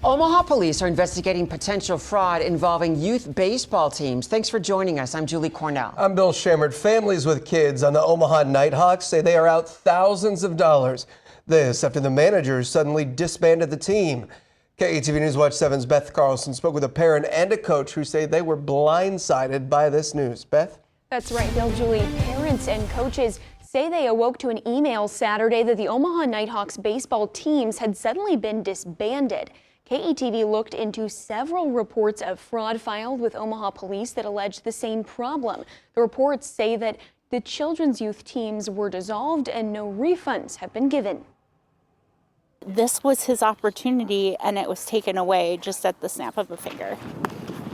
Omaha police are investigating potential fraud involving youth baseball teams. Thanks for joining us. I'm Julie Cornell. I'm Bill Shammert. Families with kids on the Omaha Nighthawks say they are out thousands of dollars. This after the managers suddenly disbanded the team. KETV News Watch 7's Beth Carlson spoke with a parent and a coach who say they were blindsided by this news. Beth? That's right, Bill. Julie, parents and coaches say they awoke to an email Saturday that the Omaha Nighthawks baseball teams had suddenly been disbanded. KETV looked into several reports of fraud filed with Omaha police that alleged the same problem. The reports say that the children's youth teams were dissolved and no refunds have been given. This was his opportunity and it was taken away just at the snap of a finger.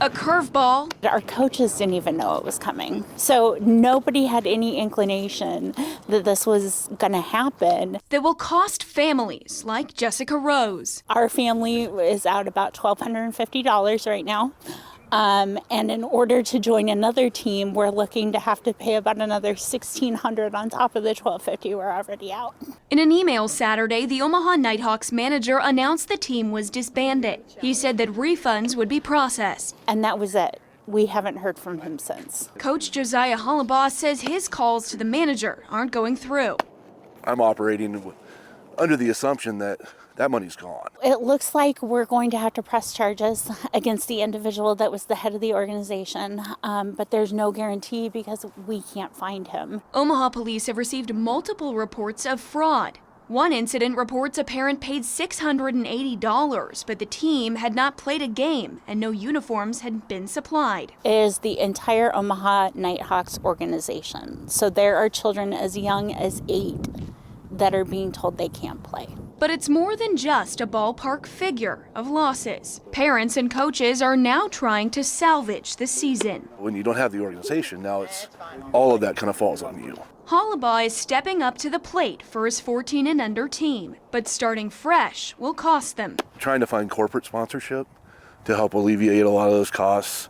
A curveball. Our coaches didn't even know it was coming. So nobody had any inclination that this was going to happen. That will cost families like Jessica Rose. Our family is out about $1,250 right now. And in order to join another team, we're looking to have to pay about another $1,600 on top of the $1,250 we're already out. In an email Saturday, the Omaha Nighthawks manager announced the team was disbanded. He said that refunds would be processed. And that was it. We haven't heard from him since. Coach Josiah Hollabaugh says his calls to the manager aren't going through. I'm operating under the assumption that that money's gone. It looks like we're going to have to press charges against the individual that was the head of the organization, but there's no guarantee because we can't find him. Omaha police have received multiple reports of fraud. One incident reports a parent paid $680, but the team had not played a game and no uniforms had been supplied. It is the entire Omaha Nighthawks organization. So there are children as young as 8 that are being told they can't play. But it's more than just a ballpark figure of losses. Parents and coaches are now trying to salvage the season. When you don't have the organization, now it's all of that kind of falls on you. Hollabaugh is stepping up to the plate for his 14 and under team, but starting fresh will cost them. Trying to find corporate sponsorship to help alleviate a lot of those costs.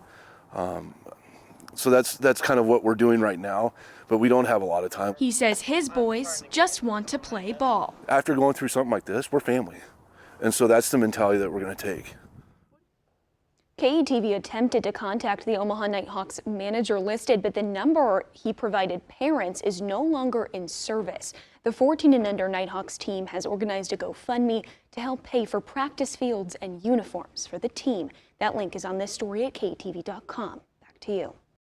So that's kind of what we're doing right now, but we don't have a lot of time. He says his boys just want to play ball. After going through something like this, we're family. And so that's the mentality that we're going to take. KETV attempted to contact the Omaha Nighthawks manager listed, but the number he provided parents is no longer in service. The 14 and under Nighthawks team has organized a GoFundMe to help pay for practice fields and uniforms for the team. That link is on this story at KETV.com. Back to you.